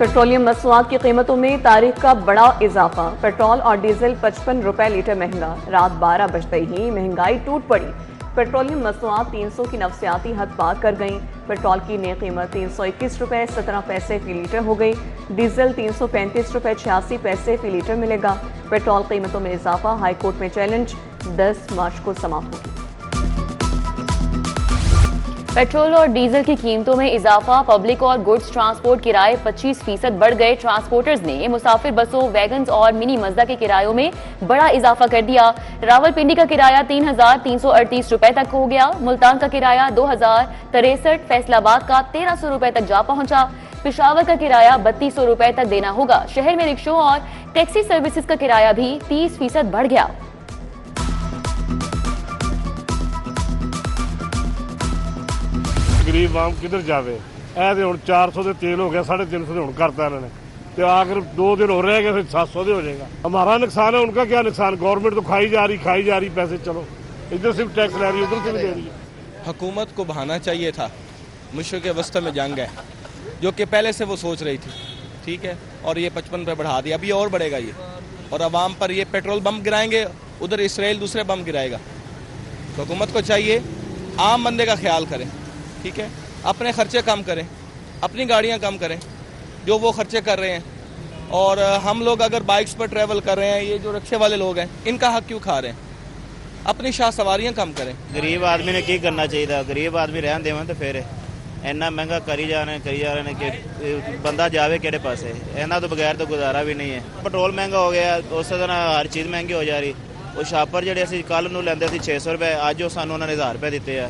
Petroleum मसनूआत की कीमतों में तारीख का बड़ा इजाफा। पेट्रोल और डीजल 55 रुपए लीटर महंगा। रात 12 बजते ही महंगाई टूट पड़ी। पेट्रोलियम मसनूआत 300 की नफसियाती हद पार कर गई। पेट्रोल की नई कीमत 321 रुपए 17 पैसे फी लीटर हो गई। डीजल 335 रुपए 86 पैसे फी लीटर मिलेगा। पेट्रोल कीमतों में इजाफा हाईकोर्ट में चैलेंज, 10 मार्च को समाप्त होगी। पेट्रोल और डीजल की कीमतों में इजाफा। पब्लिक और गुड्स ट्रांसपोर्ट किराए 25% बढ़ गए। ट्रांसपोर्टर्स ने मुसाफिर बसों, वैगन्स और मिनी मजदा के किरायों में बड़ा इजाफा कर दिया। रावलपिंडी का किराया 3,338 रुपए तक हो गया। मुल्तान का किराया 2,063, फैसलाबाद का 1,300 रुपए तक जा पहुंचा। पेशावर का किराया 3,200 रुपए तक देना होगा। शहर में रिक्शों और टैक्सी सर्विसेज का किराया भी 30% बढ़ गया। गरीब आम किधर जावे। ऐसे हुण 400 ਦੇ तेल हो गया, 350 ਦੇ हुण करता इन्होंने, तो आखिर 2 दिन हो रह गए, फिर 700 ਦੇ हो जाएगा। हमारा नुकसान है, उनका क्या नुकसान। गवर्नमेंट तो खाई जा रही पैसे। चलो इधर सिर्फ टैक्स ले रही है, उधर से भी दे रही है। हुकूमत को बहाना चाहिए था। मुश्किल के वस्ते में जंग है, जो कि पहले से वो सोच रही थी, ठीक है। और ये 55 पे बढ़ा दिया, अभी और बढ़ेगा ये। और आवाम पर ये पेट्रोल बम गिराएंगे, उधर इसराइल दूसरे बम गिराएगा। तो हुकूमत को चाहिए आम बंदे का ख्याल करें, ठीक है। अपने खर्चे कम करें, अपनी गाड़ियां कम करें जो वो खर्चे कर रहे हैं। और हम लोग अगर बाइक्स पर ट्रैवल कर रहे हैं, ये जो रिक्शे वाले लोग हैं, इनका हक क्यों खा रहे हैं। अपनी शाह सवारियां कम करें। गरीब आदमी ने की करना चाहिए। गरीब आदमी रहन देवन तो फिर इन्ना महंगा करी जा रहे हैं कि बंदा जावे किहड़े पासे। इन्हां तो बगैर तो गुजारा भी नहीं है। पेट्रोल महंगा हो गया, उस तरह हर चीज़ महंगी हो जा रही। वो शापर ਜਿਹੜੇ ਅਸੀਂ ਕੱਲ ਨੂੰ ਲੈਂਦੇ ਸੀ 600 रुपए, ਅੱਜ ਉਹ ਸਾਨੂੰ ਉਹਨਾਂ ने 1000 रुपए ਦਿੱਤੇ ਆ।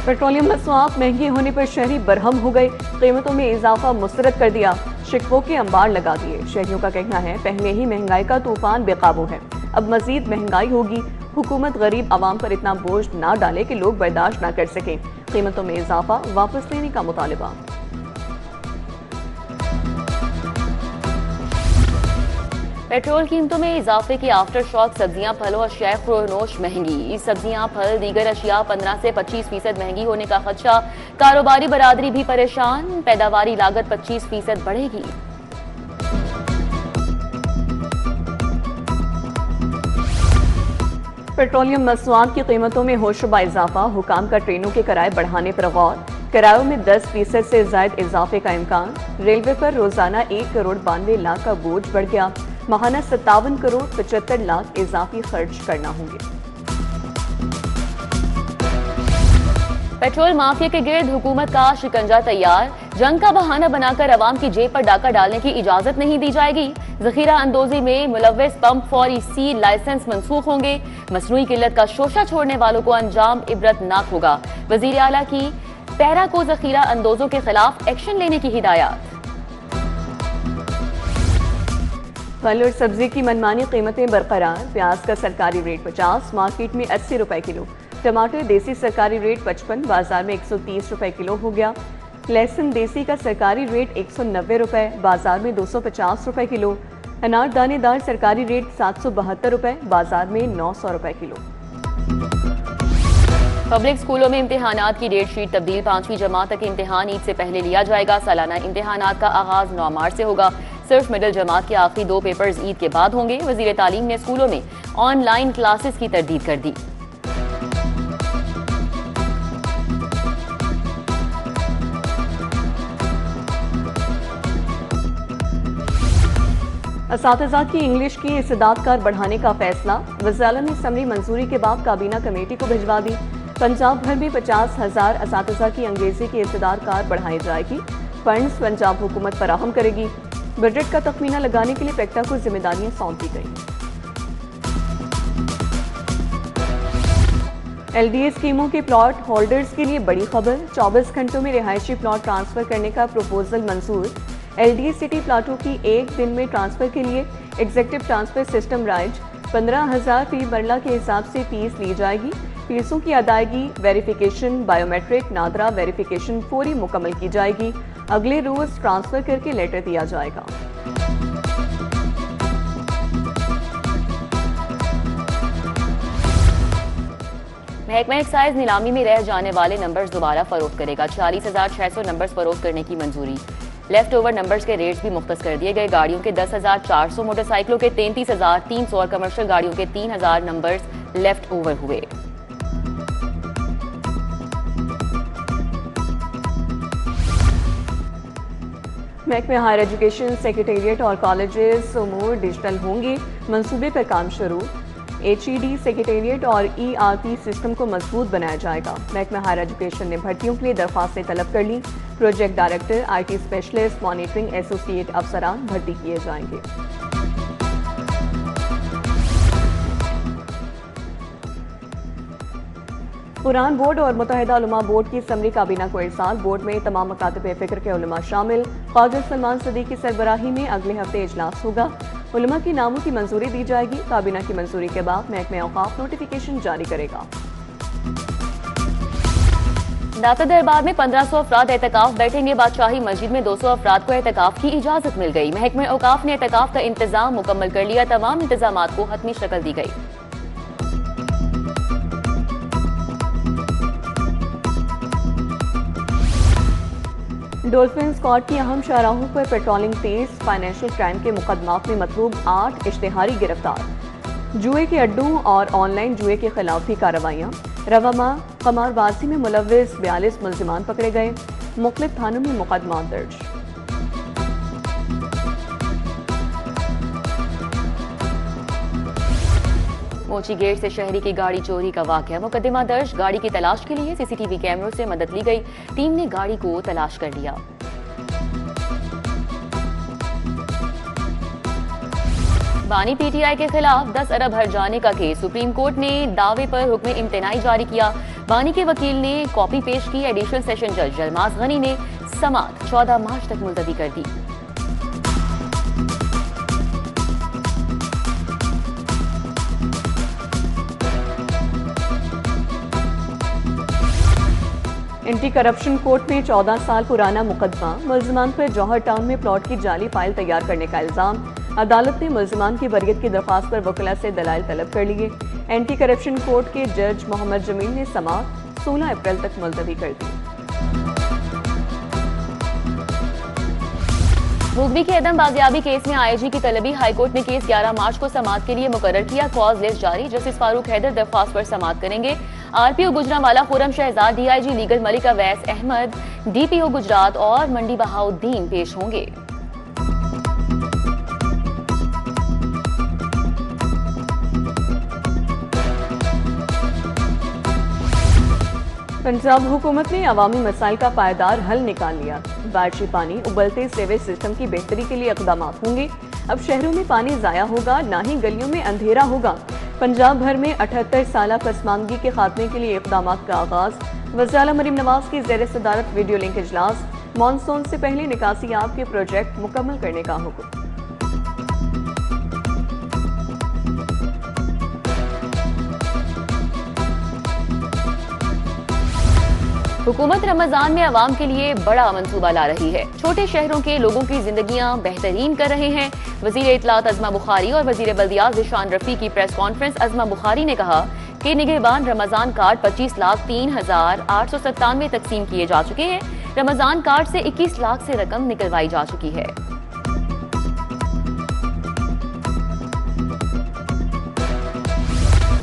पेट्रोलियम मसनूआत महंगी होने पर शहरी बरहम हो गए। कीमतों में इजाफा मुस्तरद कर दिया। शिकवों के अंबार लगा दिए। शहरियों का कहना है पहले ही महंगाई का तूफान बेकाबू है, अब मजीद महंगाई होगी। हुकूमत गरीब आवाम पर इतना बोझ ना डाले कि लोग बर्दाश्त ना कर सकें। कीमतों में इजाफा वापस लेने का मुतालबा। पेट्रोल कीमतों में इजाफे के आफ्टर शॉक। सब्जियां, फलों और शय खुरोनोश महंगी। सब्जियां, फल, दीगर अशिया 15 से 25% महंगी होने का खदशा। कारोबारी बरादरी भी परेशान। पैदावारी लागत 25% बढ़ेगी। पेट्रोलियम मसनूआत की कीमतों में होशरुबा इजाफा। हुकाम का ट्रेनों के किराए बढ़ाने पर गौर। किरायों में 10% से ज्यादा इजाफे का इम्कान। रेलवे पर रोजाना 1 करोड़ 92 लाख का बोझ बढ़ गया। माहाना 57 करोड़ 75 लाख इजाफी खर्च करना होंगे। पेट्रोल माफिया के गिर्द हुकूमत का शिकंजा तैयार। जंग का बहाना बनाकर अवाम की जेब पर डाका डालने की इजाजत नहीं दी जाएगी। जखीरा अंदोजी में मुलव्वस पंप फौरी सी लाइसेंस मंसूख होंगे। मसनूई किल्लत का शोशा छोड़ने वालों को अंजाम इबरतनाक होगा। वजीर आला की पैरा को जखीरा अंदोजों के खिलाफ एक्शन लेने की हिदायत। फल और सब्जी की मनमानी कीमतें बरकरार। प्याज का सरकारी रेट 50, मार्केट में 80 रुपए किलो। टमाटर देसी सरकारी रेट 55, बाजार में 130 रुपए किलो हो गया। लहसुन देसी का सरकारी रेट 190 रुपए, बाजार में 250 रुपए किलो। अनार दानेदार सरकारी रेट 772 रुपए, बाजार में 900 रुपए किलो। पब्लिक स्कूलों में इम्तिहानात की डेट शीट तब्दील। 5वीं जमात तक इम्तिहान ईद से पहले लिया जाएगा। सालाना इम्तिहानात का आगाज 9 मार्च से होगा। सिर्फ मिडिल जमात के आखिरी 2 पेपर्स ईद के बाद होंगे। वजीर तालीम ने स्कूलों में ऑनलाइन क्लासेस की तरदीद कर दी। असातिज़ा की इंग्लिश की इस्तेदाद कार बढ़ाने का फैसला। वज़ीर-ए-आला ने असम्बली मंजूरी के बाद काबीना कमेटी को भिजवा दी। पंजाब भर में 50,000 असातिज़ा की अंग्रेजी की इस्तेदाद कार बढ़ाई जाएगी। फंड्स पंजाब हुकूमत फराहम करेगी। बजट का तखमीना लगाने के लिए पेक्टा को जिम्मेदारियां सौंपी गई। LDA स्कीमों के प्लॉट होल्डर्स के लिए बड़ी खबर। 24 घंटों में रिहायशी प्लॉट ट्रांसफर करने का प्रपोजल मंजूर। LDA सिटी प्लाटों की 1 दिन में ट्रांसफर के लिए एग्जीक्यूटिव ट्रांसफर सिस्टम राइज। 15,000 फी मरला के हिसाब से फीस ली जाएगी। फीसों की अदायगी, वेरिफिकेशन, बायोमेट्रिक, नादरा वेरिफिकेशन फौरी मुकम्मल की जाएगी। अगले रोज ट्रांसफर करके लेटर दिया जाएगा। महकमा एक्साइज नीलामी में रह जाने वाले नंबर्स दोबारा फरोख्त करेगा। 46,600 नंबर्स फरोख्त करने की मंजूरी। लेफ्ट ओवर नंबर्स के रेट्स भी मुख्तस कर दिए गए। गाड़ियों के 10,400, मोटरसाइकिलों के 33,300 और कमर्शियल गाड़ियों के 3,000 नंबर्स लेफ्ट ओवर हुए। महकमे हायर एजुकेशन, सेक्रेटेरिएट और कॉलेजेस उमूर डिजिटल होंगे, मंसूबे पर काम शुरू। HED, सेक्रेटेरिएट और ERP सिस्टम को मजबूत बनाया जाएगा। महकमा हायर एजुकेशन ने भर्तियों के लिए दरख्वास्तें तलब कर ली। Project director, IT specialist, monitoring associate अफसरान भर्ती किए जाएंगे। कुरान बोर्ड और मुत्तहिदा उलमा बोर्ड की समरी काबीना को इरसाल। बोर्ड में तमाम मकातब फ़िक्र के उलमा शामिल। ख्वाजा सलमान सदीक की सरबराही में अगले हफ्ते इजलास होगा। उलमा के नामों की मंजूरी दी जाएगी। काबीना की मंजूरी के बाद महकमे औकाफ नोटिफिकेशन जारी करेगा। दाता दरबार में 1500 अफराद एहतिकाफ बैठेंगे। बादशाही मस्जिद में 200 अफराद को एहतिकाफ की इजाजत मिल गई। महकमे औकाफ ने एहतिकाफ का इंतजाम मुकम्मल कर लिया। तमाम इंतजामात को हतमी शक्ल दी गई। डॉल्फिन स्क्वाड की अहम शाहराहों पर पेट्रोलिंग तेज। फाइनेंशियल क्राइम के मुकदमात में मतलूब 8 इश्तेहारी गिरफ्तार। जुए के अड्डों और ऑनलाइन जुए के खिलाफ भी कार्रवाइयाँ। रवामा कमारबाजी में मुलव्विस 42 मुल्जिमान पकड़े गए। मुख्तलिफ थानों में मुकदमा दर्ज। मोची गेट से शहरी की गाड़ी चोरी का वाकया। मुकदमा दर्ज। गाड़ी की तलाश के लिए CCTV कैमरों से मदद ली गई। टीम ने गाड़ी को तलाश कर लिया। बानी PTI के खिलाफ 10 अरब हर्जाने का केस। सुप्रीम कोर्ट ने दावे पर हुक्म इम्तनाई जारी किया। बानी के वकील ने कॉपी पेश की। एडिशनल सेशन जज जलमास गनी ने समाअत 14 मार्च तक मुलतवी कर दी। एंटी करप्शन कोर्ट में 14 साल पुराना मुकदमा। मुल्जिमान पर जौहर टाउन में प्लॉट की जाली फाइल तैयार करने का इल्जाम। अदालत ने मुल्जिमान की बरियत की दरख्वास्त पर वकीला से दलाइल तलब कर लिए। एंटी करप्शन कोर्ट के जज मोहम्मद जमील ने समाअत 16 अप्रैल तक मुलतवी कर दी। मुगबी के अदम बाजियाबी केस में IG की तलबी। हाईकोर्ट ने केस 11 मार्च को समाअत के लिए मुकर्रर किया। कॉज लिस्ट जारी। जस्टिस फारूक हैदर दरख्वास्त पर समाअत करेंगे। RPO Gujranwala Khurram Shahzad, DIG legal Malik Awais Ahmad, DPO Gujrat और मंडी बहाउद्दीन पेश होंगे। पंजाब हुकूमत ने अवामी मसाइल का पायदार हल निकाल लिया। बारिशी पानी, उबलते सीवेज सिस्टम की बेहतरी के लिए इक़दाम होंगे। अब शहरों में पानी ज़ाया होगा, ना ही गलियों में अंधेरा होगा। पंजाब भर में 78 साल पसमानदगी के खात्मे के लिए इक़दाम का आगाज। वज़ीर आला मरीम नवाज की ज़ेर सदारत वीडियो लिंक इजलास। मानसून से पहले निकासियाब के प्रोजेक्ट मुकम्मल करने का हुक्म। हुकूमत रमजान में अवाम के लिए बड़ा मंसूबा ला रही है। छोटे शहरों के लोगों की जिंदगियां बेहतरीन कर रहे हैं। वजीर इत्तलात अज़मा बुखारी और वजीर बल्दियात ज़िशान रफ़ी की प्रेस कॉन्फ्रेंस। अज़मा बुखारी ने कहा कि निगहबान रमजान कार्ड 25,03,897 तकसीम किए जा चुके हैं। रमजान कार्ड से 21 लाख से रकम निकलवाई जा चुकी है।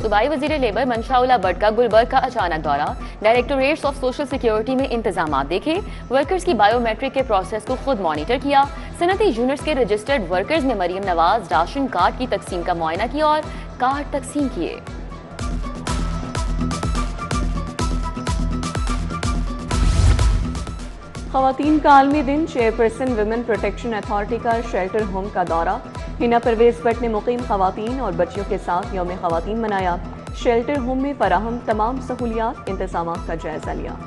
सूबाई वजीर लेबर मंशाउल्ला भट्ट का गुलबर्ग का अचानक दौरा। डायरेक्टोरेट्स ऑफ सोशल सिक्योरिटी में इंतजाम देखे। वर्कर्स की बायोमेट्रिक के प्रोसेस को खुद मॉनिटर किया। सनती यूनिट्स के रजिस्टर्ड वर्कर्स में मरियम नवाज राशन कार्ड की तकसीम का मुआयना किया और कार्ड तकसीम किए। ख़वातीन का आलमी दिन। चेयरपर्सन विमेन प्रोटेक्शन अथॉरिटी का शेल्टर होम का दौरा। हिना परवेज भट्ट ने मुकीम ख़वातीन और बच्चियों के साथ यौम ख़वातीन मनाया। शेल्टर होम में फराहम तमाम सहूलियात इंतज़ामात का जायजा लिया।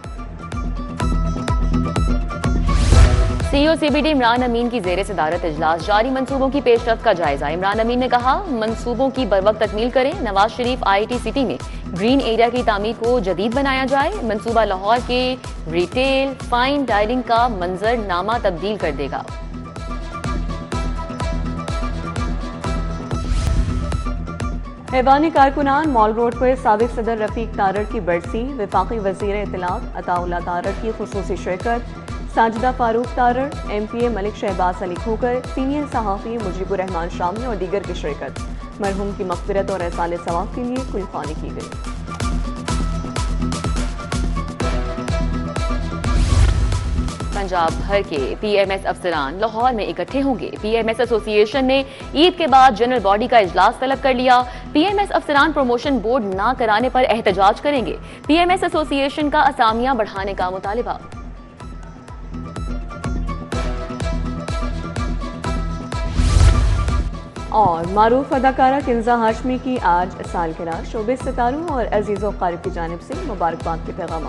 CEO CBD इमरान अमीन की ज़ेर सदारत इजलास। जारी मंसूबों की पेशरफ्त का जायजा। इमरान अमीन ने कहा मंसूबों की बरवक्त तकमील करें। नवाज शरीफ IIT सिटी में ग्रीन एरिया की तामीर को जदीद बनाया जाए। मंसूबा लाहौर के रिटेल फाइन डाइनिंग का मंजरनामा तब्दील कर देगा। ऐवानी कारकुनान मॉल रोड पर साबिक सदर रफीक तारड़ की बरसी। वफाकी वजीर इत्तलात अताउल्लाह तारड़ की खुसूसी शिरकत। साजिदा फारूक तारड़, MPA मलिक शहबाज अली खोकर, सीनियर सहाफ़ी मुजीबुर रहमान शामी और दीगर की शिरकत। मरहूम की मग़फ़िरत और एहसाने सवाब के लिए कुलफ़ानी की गई। पंजाब भर के PMS अफसरान लाहौर में इकट्ठे होंगे। PMS एसोसिएशन ने ईद के बाद जनरल बॉडी का इजलास तलब कर लिया। PMS अफसरान प्रमोशन बोर्ड ना कराने पर एहतजाज करेंगे। PMS एसोसिएशन का असामियां बढ़ाने का मुतालिबा। और मारूफ अदाकारा किंजा हाशमी की आज सालगिरह। शोबिज़ सितारों और अजीज़ों क़ारिब की जानिब से मुबारकबाद के पैगाम।